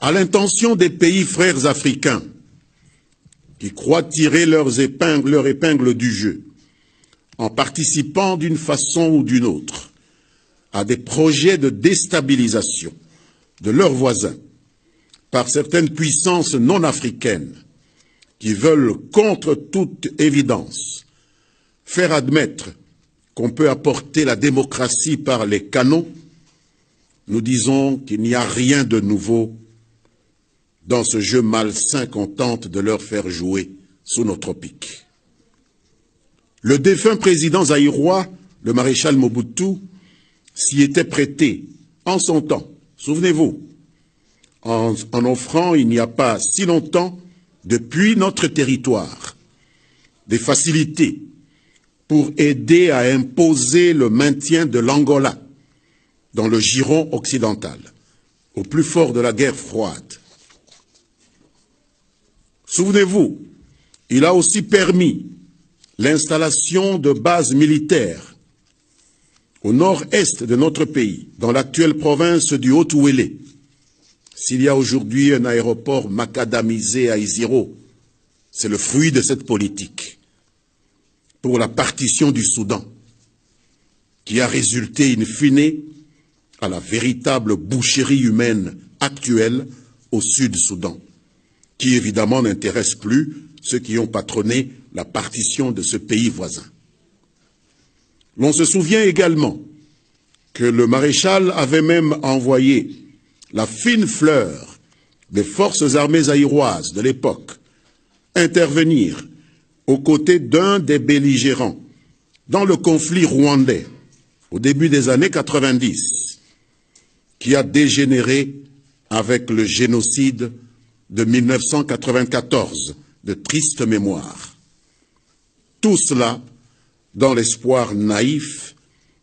à l'intention des pays frères africains qui croient tirer leur épingle du jeu en participant d'une façon ou d'une autre à des projets de déstabilisation de leurs voisins par certaines puissances non africaines qui veulent, contre toute évidence, faire admettre qu'on peut apporter la démocratie par les canons, nous disons qu'il n'y a rien de nouveau dans ce jeu malsain qu'on tente de leur faire jouer sous nos tropiques. Le défunt président zaïrois, le maréchal Mobutu, s'y était prêté en son temps, souvenez-vous, en offrant il n'y a pas si longtemps, depuis notre territoire, des facilités pour aider à imposer le maintien de l'Angola dans le giron occidental, au plus fort de la guerre froide. Souvenez-vous, il a aussi permis l'installation de bases militaires au nord-est de notre pays, dans l'actuelle province du Haut-Ouélé. S'il y a aujourd'hui un aéroport macadamisé à Isiro, c'est le fruit de cette politique pour la partition du Soudan, qui a résulté in fine à la véritable boucherie humaine actuelle au Sud-Soudan, qui évidemment n'intéresse plus ceux qui ont patronné la partition de ce pays voisin. L'on se souvient également que le maréchal avait même envoyé la fine fleur des forces armées zaïroises de l'époque intervenir aux côtés d'un des belligérants dans le conflit rwandais au début des années 90, qui a dégénéré avec le génocide de 1994, de triste mémoire. Tout cela dans l'espoir naïf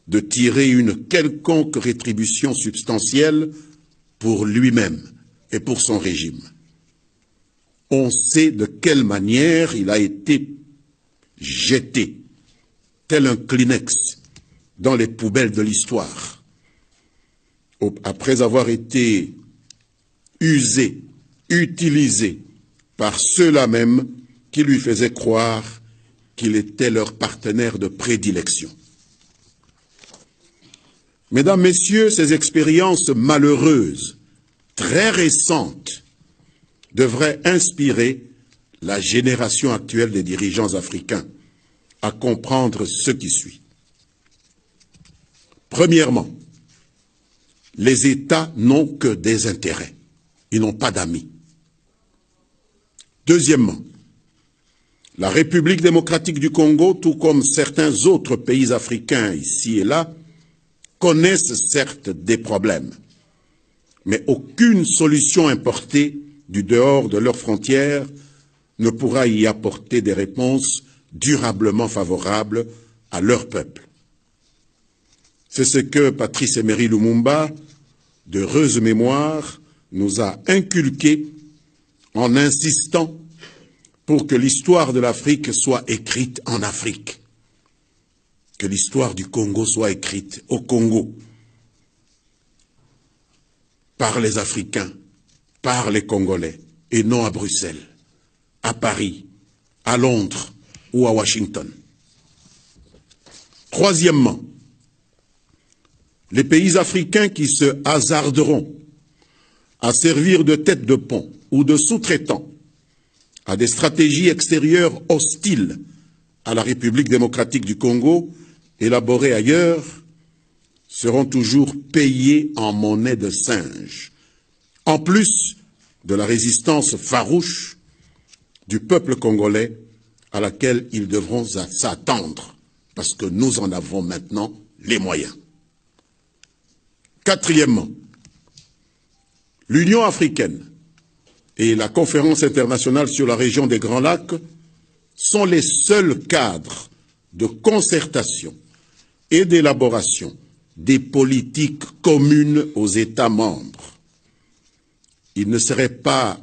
de tirer une quelconque rétribution substantielle pour lui-même et pour son régime. On sait de quelle manière il a été jeté, tel un Kleenex, dans les poubelles de l'histoire, après avoir été usé, utilisé par ceux-là même qui lui faisaient croire qu'il était leur partenaire de prédilection. Mesdames, Messieurs, ces expériences malheureuses, très récentes, devraient inspirer la génération actuelle des dirigeants africains à comprendre ce qui suit. Premièrement, les États n'ont que des intérêts, ils n'ont pas d'amis. Deuxièmement, la République démocratique du Congo, tout comme certains autres pays africains ici et là, connaissent certes des problèmes, mais aucune solution importée du dehors de leurs frontières ne pourra y apporter des réponses durablement favorables à leur peuple. C'est ce que Patrice Emery Lumumba, d'heureuse mémoire, nous a inculqué en insistant pour que l'histoire de l'Afrique soit écrite en Afrique, que l'histoire du Congo soit écrite au Congo, par les Africains, par les Congolais, et non à Bruxelles, à Paris, à Londres ou à Washington. Troisièmement, les pays africains qui se hasarderont à servir de tête de pont ou de sous-traitants à des stratégies extérieures hostiles à la République démocratique du Congo, élaborées ailleurs, seront toujours payés en monnaie de singe, en plus de la résistance farouche du peuple congolais à laquelle ils devront s'attendre, parce que nous en avons maintenant les moyens. Quatrièmement, l'Union africaine et la Conférence internationale sur la région des Grands Lacs sont les seuls cadres de concertation et d'élaboration des politiques communes aux États membres. Il ne serait pas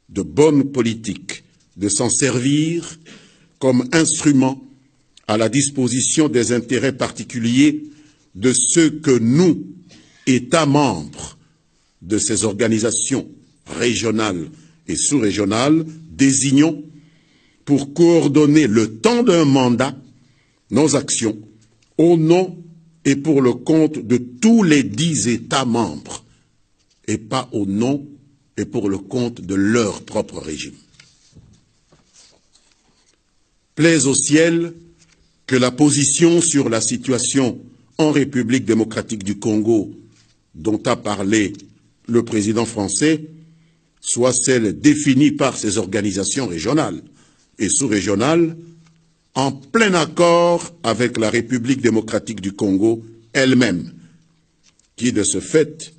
de bonne politique de s'en servir comme instrument à la disposition des intérêts particuliers de ceux que nous, États membres de ces organisations régionales et sous-régionales, désignons, pour coordonner le temps d'un mandat, nos actions au nom et pour le compte de tous les 10 États membres, et pas au nom et pour le compte de leur propre régime. Plaise au ciel que la position sur la situation en République démocratique du Congo dont a parlé le président français soit celle définie par ces organisations régionales et sous-régionales en plein accord avec la République démocratique du Congo elle-même, qui de ce fait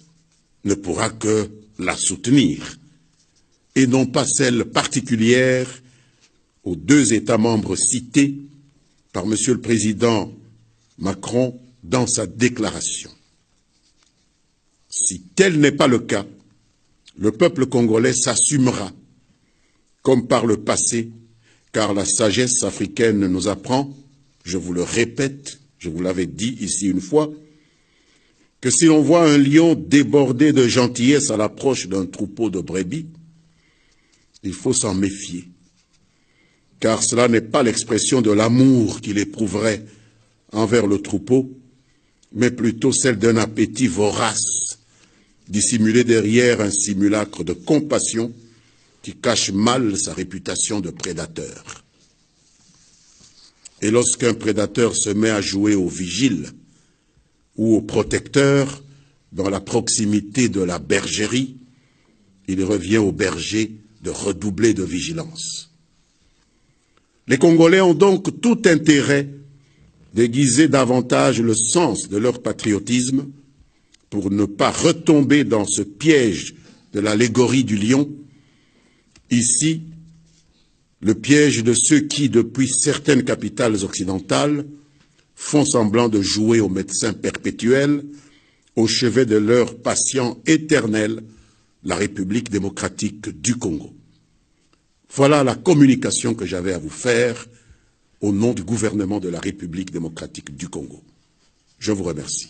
ne pourra que la soutenir, et non pas celle particulière aux 2 États membres cités par M. le Président Macron dans sa déclaration. Si tel n'est pas le cas, le peuple congolais s'assumera, comme par le passé, car la sagesse africaine nous apprend, je vous le répète, je vous l'avais dit ici une fois, que si l'on voit un lion débordé de gentillesse à l'approche d'un troupeau de brebis, il faut s'en méfier, car cela n'est pas l'expression de l'amour qu'il éprouverait envers le troupeau, mais plutôt celle d'un appétit vorace, dissimulé derrière un simulacre de compassion qui cache mal sa réputation de prédateur. Et lorsqu'un prédateur se met à jouer au vigile ou au protecteur dans la proximité de la bergerie, il revient au berger de redoubler de vigilance. Les Congolais ont donc tout intérêt d'aiguiser davantage le sens de leur patriotisme pour ne pas retomber dans ce piège de l'allégorie du lion. Ici, le piège de ceux qui, depuis certaines capitales occidentales, font semblant de jouer au médecin perpétuel au chevet de leur patient éternel, la République démocratique du Congo. Voilà la communication que j'avais à vous faire au nom du gouvernement de la République démocratique du Congo. Je vous remercie.